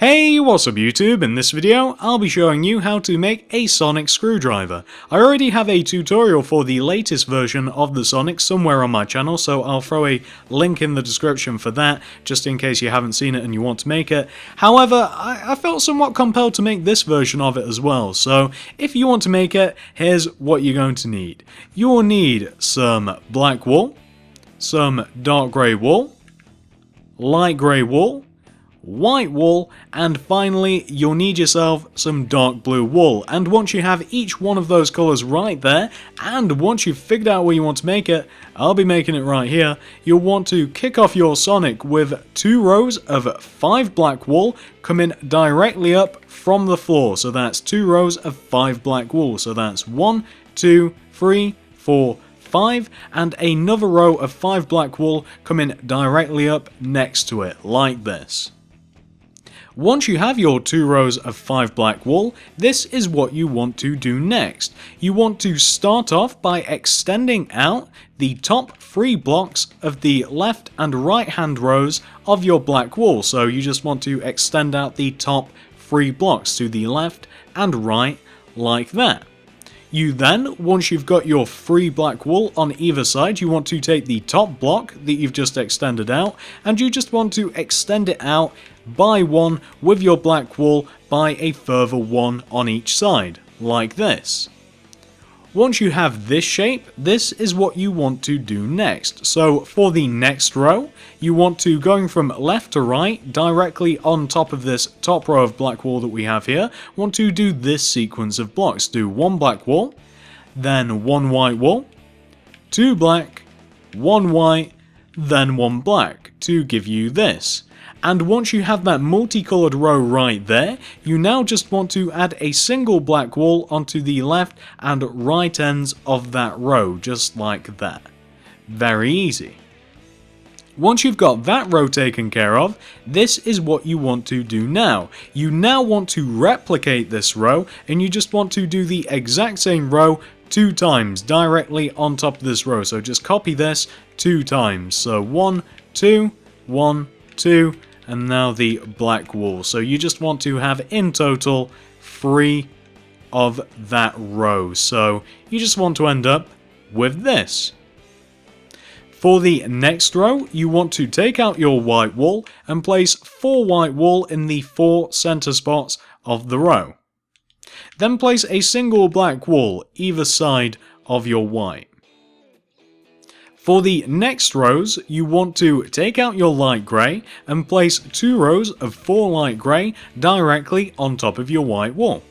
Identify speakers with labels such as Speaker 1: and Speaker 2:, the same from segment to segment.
Speaker 1: Hey, what's up YouTube? In this video, I'll be showing you how to make a sonic screwdriver. I already have a tutorial for the latest version of the sonic somewhere on my channel, so I'll throw a link in the description for that, just in case you haven't seen it and you want to make it. However, I felt somewhat compelled to make this version of it as well, so if you want to make it, here's what you're going to need. You will need some black wool, some dark grey wool, light grey wool, white wool, and finally you'll need yourself some dark blue wool. And once you have each one of those colours right there, and once you've figured out where you want to make it, I'll be making it right here, you'll want to kick off your sonic with 2 rows of 5 black wool coming directly up from the floor. So that's 2 rows of 5 black wool. So that's 1, 2, 3, 4, 5, and another row of 5 black wool coming directly up next to it, like this. Once you have your 2 rows of 5 black wool, this is what you want to do next. You want to start off by extending out the top 3 blocks of the left and right hand rows of your black wool. So you just want to extend out the top 3 blocks to the left and right like that. You then, once you've got your 3 black wool on either side, you want to take the top block that you've just extended out, and you just want to extend it out by 1 with your black wool by a further 1 on each side, like this. Once you have this shape, this is what you want to do next. So for the next row, you want to, going from left to right, directly on top of this top row of black wool that we have here, want to do this sequence of blocks. Do 1 black wool, then 1 white wool, 2 black, 1 white, then 1 black to give you this. And once you have that multicolored row right there, you now just want to add a single black wool onto the left and right ends of that row, just like that. Very easy. Once you've got that row taken care of, this is what you want to do now. You now want to replicate this row, and you just want to do the exact same row 2 times directly on top of this row. So just copy this 2 times. So 1, 2, 1, 2, and now the black wool. So you just want to have in total 3 of that row. So you just want to end up with this. For the next row, you want to take out your white wool and place 4 white wool in the 4 center spots of the row. Then place a single black wool either side of your white. For the next rows, you want to take out your light grey and place 2 rows of 4 light grey directly on top of your white wool.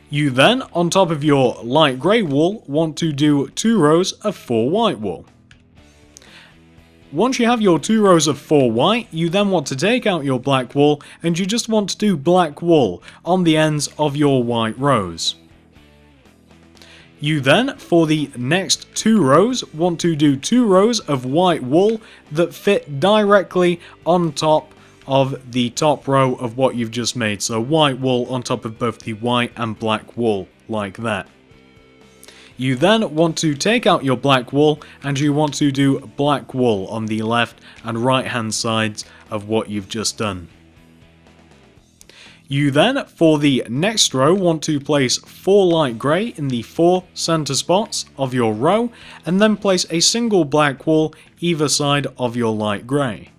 Speaker 1: You then, on top of your light grey wool, want to do 2 rows of 4 white wool. Once you have your 2 rows of 4 white, you then want to take out your black wool and you just want to do black wool on the ends of your white rows. You then, for the next 2 rows, want to do 2 rows of white wool that fit directly on top of the top row of what you've just made. So white wool on top of both the white and black wool, like that. You then want to take out your black wool and you want to do black wool on the left and right hand sides of what you've just done. You then, for the next row, want to place 4 light grey in the 4 center spots of your row, and then place a single black wool either side of your light grey.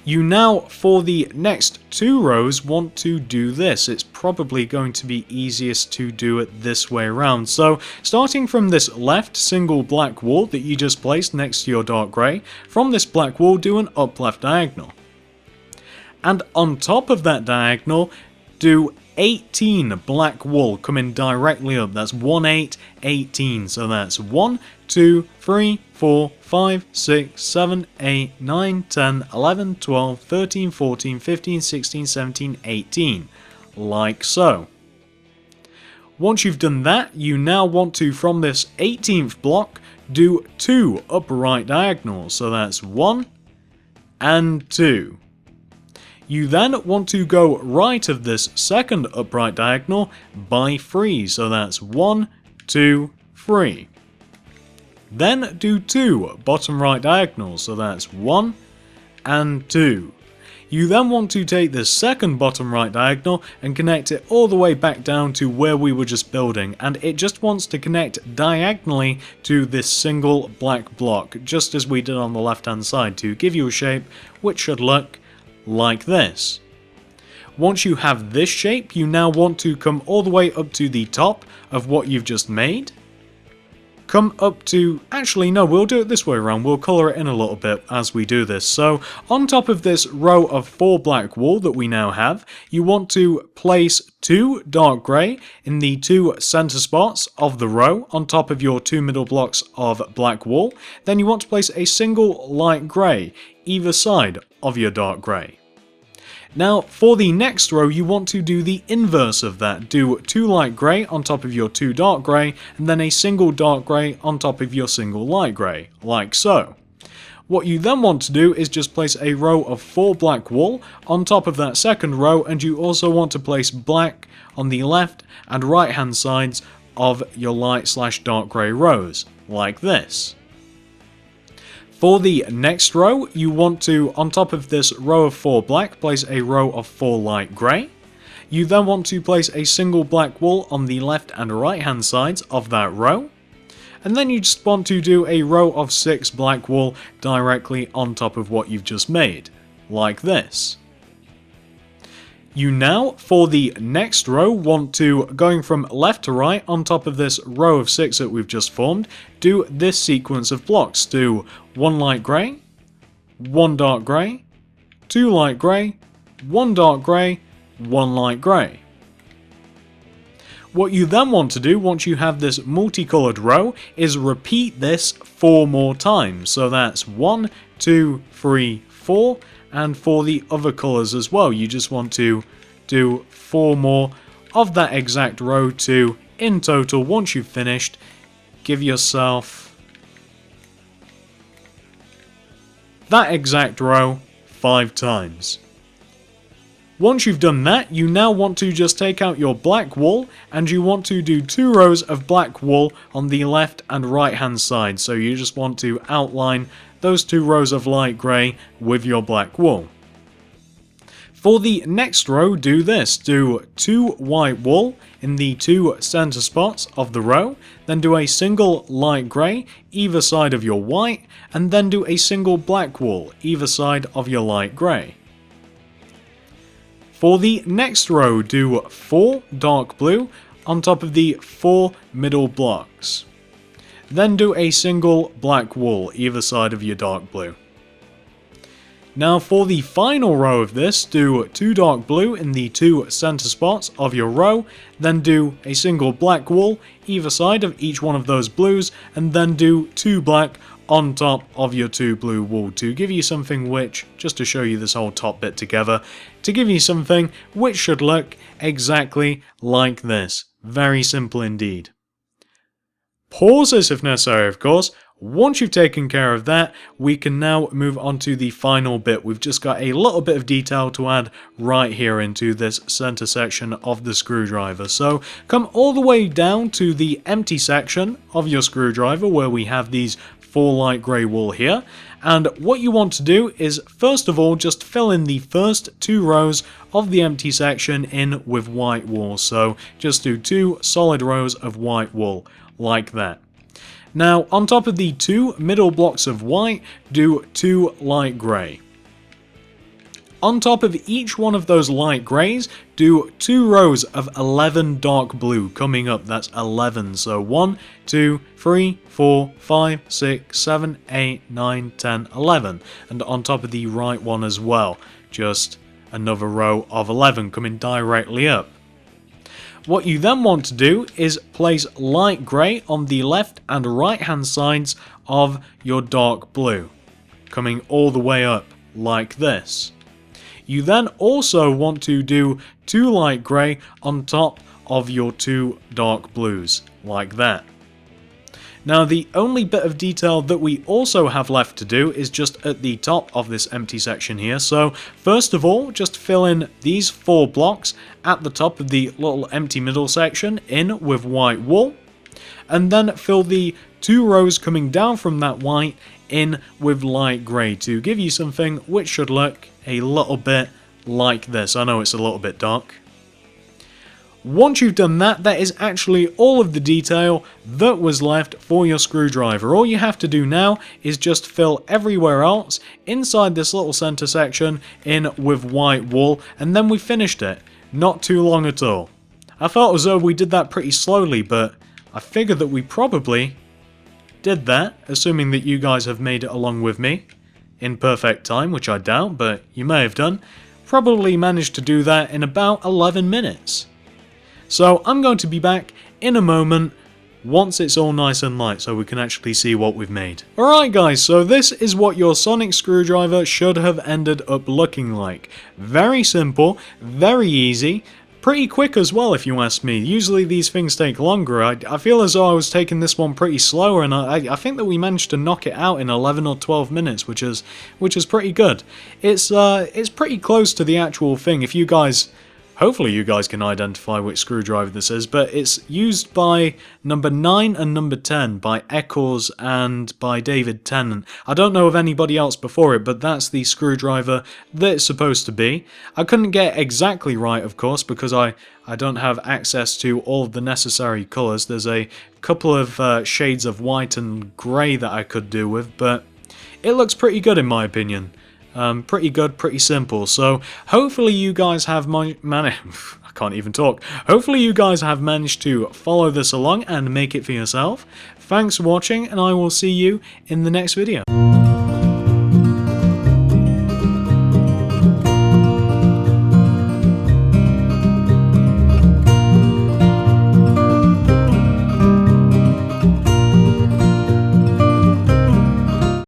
Speaker 1: You now, for the next 2 rows, want to do this. It's probably going to be easiest to do it this way around. So, starting from this left single black wool that you just placed next to your dark grey, from this black wool, do an up left diagonal. And on top of that diagonal, do 18 black wool coming directly up. That's 1, 8, 18. So that's 1, 2, 3, 4, 5, 6, 7, 8, 9, 10, 11, 12, 13, 14, 15, 16, 17, 18. Like so. Once you've done that, you now want to, from this 18th block, do 2 upright diagonals. So that's 1 and 2. You then want to go right of this second upright diagonal by 3, so that's 1, 2, 3. Then do 2 bottom right diagonals, so that's 1 and 2. You then want to take this second bottom right diagonal and connect it all the way back down to where we were just building, and it just wants to connect diagonally to this single black block, just as we did on the left hand side, to give you a shape which should look like this. Once you have this shape, you now want to come all the way up to the top of what you've just made. Come up to, actually no, we'll do it this way around, we'll colour it in a little bit as we do this. So on top of this row of 4 black wool that we now have, you want to place 2 dark grey in the 2 centre spots of the row on top of your 2 middle blocks of black wool. Then you want to place a single light grey either side of your dark grey. Now, for the next row, you want to do the inverse of that. Do 2 light grey on top of your 2 dark grey, and then a single dark grey on top of your single light grey, like so. What you then want to do is just place a row of 4 black wool on top of that second row, and you also want to place black on the left and right hand sides of your light/dark grey rows, like this. For the next row, you want to, on top of this row of 4 black, place a row of 4 light grey. You then want to place a single black wool on the left and right hand sides of that row. And then you just want to do a row of 6 black wool directly on top of what you've just made, like this. You now, for the next row, want to, going from left to right on top of this row of 6 that we've just formed, do this sequence of blocks. Do 1 light grey, 1 dark grey, 2 light grey, 1 dark grey, 1 light grey. What you then want to do, once you have this multicoloured row, is repeat this 4 more times. So that's 1, 2, 3, 4. And for the other colours as well, you just want to do 4 more of that exact row to, in total, once you've finished, give yourself that exact row 5 times. Once you've done that, you now want to just take out your black wool, and you want to do 2 rows of black wool on the left and right hand side. So you just want to outline those 2 rows of light grey with your black wool. For the next row, do this. Do 2 white wool in the 2 centre spots of the row, then do a single light grey either side of your white, and then do a single black wool either side of your light grey. For the next row, do 4 dark blue on top of the 4 middle blocks. Then do a single black wool either side of your dark blue. Now for the final row of this, do 2 dark blue in the 2 centre spots of your row, then do a single black wool either side of each one of those blues, and then do 2 black on top of your 2 blue wool to give you something which, just to show you this whole top bit together, to give you something which should look exactly like this. Very simple indeed. Pause this if necessary, of course. Once you've taken care of that, we can now move on to the final bit. We've just got a little bit of detail to add right here into this center section of the screwdriver. So come all the way down to the empty section of your screwdriver where we have these 4 light grey wool here. And what you want to do is, first of all, just fill in the first 2 rows of the empty section in with white wool. So just do 2 solid rows of white wool, like that. Now, on top of the 2 middle blocks of white, do 2 light grey. On top of each one of those light greys, do 2 rows of 11 dark blue coming up. That's 11. So 1, 2, 3, 4, 5, 6, 7, 8, 9, 10, 11. And on top of the right one as well, just another row of 11 coming directly up. What you then want to do is place light grey on the left and right hand sides of your dark blue, coming all the way up like this. You then also want to do 2 light grey on top of your 2 dark blues, like that. Now the only bit of detail that we also have left to do is just at the top of this empty section here. So first of all, just fill in these 4 blocks at the top of the little empty middle section in with white wool, and then fill the 2 rows coming down from that white in with light grey to give you something which should look a little bit like this. I know it's a little bit dark. Once you've done that, that is actually all of the detail that was left for your screwdriver. All you have to do now is just fill everywhere else inside this little center section in with white wool, and then we finished it. Not too long at all. I felt as though we did that pretty slowly, but I figured that we probably did that, assuming that you guys have made it along with me in perfect time, which I doubt, but you may have done. Probably managed to do that in about 11 minutes. So I'm going to be back in a moment once it's all nice and light so we can actually see what we've made. Alright guys, so this is what your sonic screwdriver should have ended up looking like. Very simple, very easy, pretty quick as well if you ask me. Usually these things take longer. I feel as though I was taking this one pretty slower, and I think that we managed to knock it out in 11 or 12 minutes, which is pretty good. It's pretty close to the actual thing. If you guys... Hopefully you guys can identify which screwdriver this is, but it's used by number 9 and number 10 by Eccles and by David Tennant. I don't know of anybody else before it, but that's the screwdriver that it's supposed to be. I couldn't get it exactly right, of course, because I don't have access to all of the necessary colours. There's a couple of shades of white and grey that I could do with, but it looks pretty good in my opinion. Pretty good, pretty simple. So hopefully you guys have I can't even talk. Hopefully you guys have managed to follow this along and make it for yourself. Thanks for watching, and I will see you in the next video.